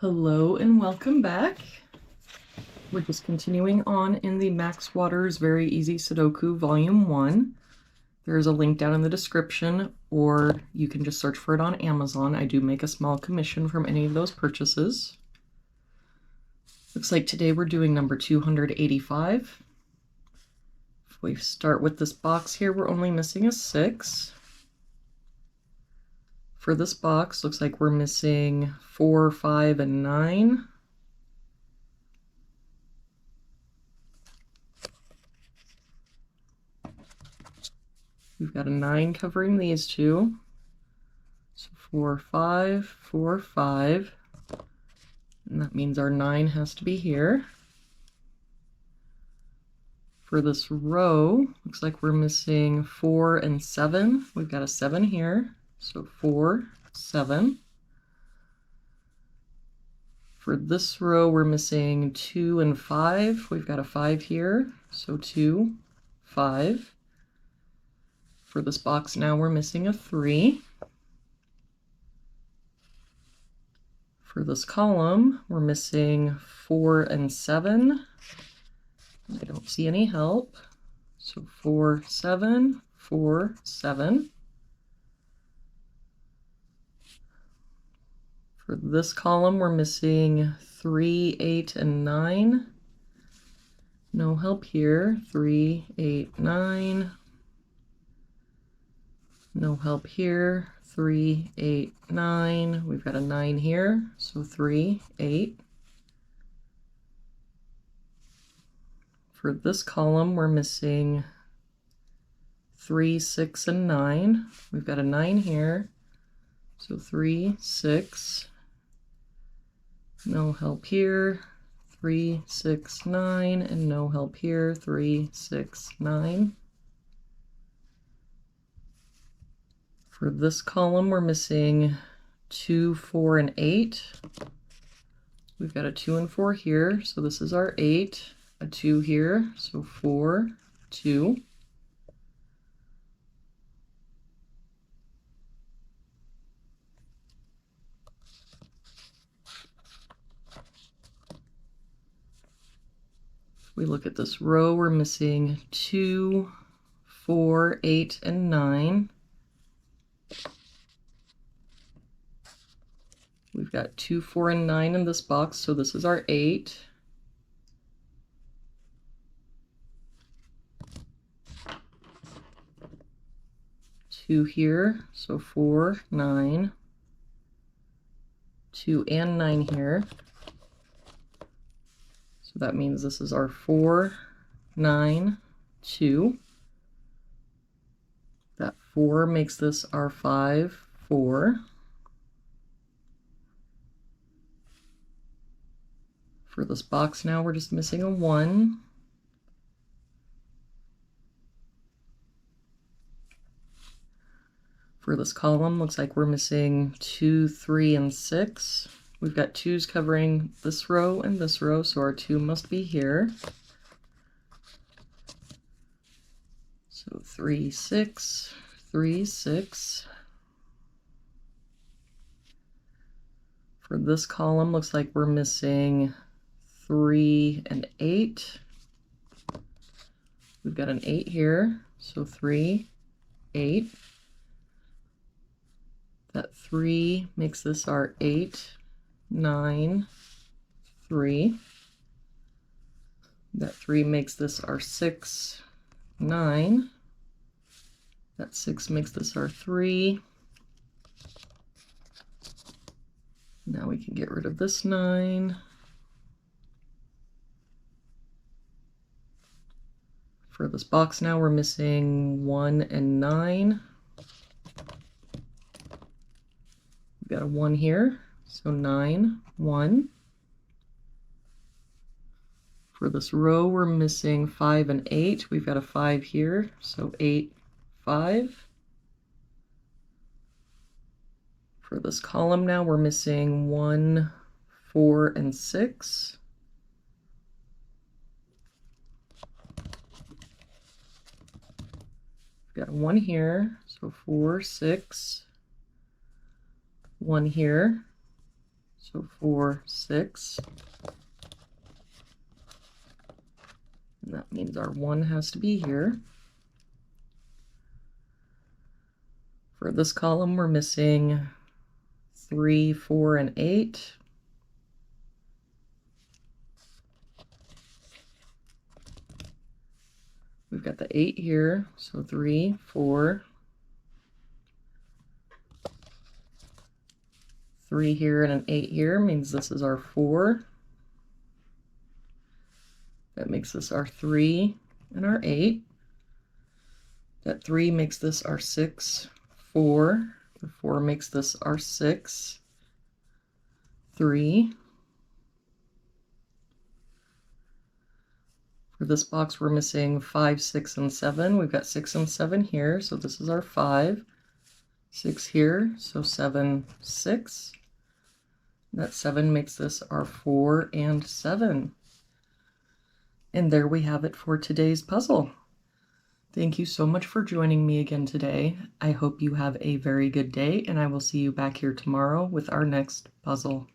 Hello and welcome back. We're just continuing on in the Max Waters Very Easy Sudoku Volume 1. There's a link down in the description, or you can just search for it on Amazon. I do make a small commission from any of those purchases. Looks like today we're doing number 285. If we start with this box here, we're only missing a 6. For this box, looks like we're missing 4, 5, and 9. We've got a 9 covering these two. So 4, 5, 4, 5. And that means our 9 has to be here. For this row, looks like we're missing 4 and 7. We've got a 7 here. So 4, 7. For this row, we're missing 2 and 5. We've got a 5 here. So 2, 5. For this box now, we're missing a 3. For this column, we're missing 4 and 7. I don't see any help. So 4, 7, 4, 7. For this column, we're missing 3, 8, and 9. No help here. 3, 8, 9. No help here. 3, 8, 9. We've got a 9 here. So 3, 8. For this column, we're missing 3, 6, and 9. We've got a 9 here. So 3, 6. No help here. 3, 6, 9. And no help here. 3, 6, 9. For this column, we're missing 2, 4, and 8. We've got a 2 and 4 here. So this is our 8. A 2 here. So 4, 2. We look at this row, we're missing 2, 4, 8, and 9. We've got 2, 4, and 9 in this box, so this is our 8. Two here, so 4, 9. 2 and 9 here. So that means this is our 4, 9, 2. That 4 makes this our 5, 4. For this box now, we're just missing a 1. For this column, looks like we're missing 2, 3, and 6. We've got 2's covering this row and this row, so our 2 must be here. So 3, 6, 3, 6. For this column, looks like we're missing 3 and 8. We've got an 8 here, so 3, 8. That 3 makes this our 8, 9, 3. That 3 makes this our 6, 9. That 6 makes this our 3. Now we can get rid of this 9. For this box now, we're missing 1 and 9. We've got a 1 here, so 9, 1. For this row, we're missing 5 and 8. We've got a 5 here, so 8, 5. For this column now, we're missing 1, 4, and 6. We've got a 1 here, so 4, 6. 1 here, So 4, 6. And that means our 1 has to be here. For this column, we're missing 3, 4, and 8. We've got the 8 here, so 3, 4, 3 here and an 8 here means this is our 4. That makes this our 3 and our 8. That 3 makes this our 6, 4. The 4 makes this our 6, 3. For this box, we're missing 5, 6, and 7. We've got 6 and 7 here, so this is our 5. 6 here, so 7, 6. That 7 makes this our 4 and 7. And there we have it for today's puzzle. Thank you so much for joining me again today. I hope you have a very good day, and I will see you back here tomorrow with our next puzzle.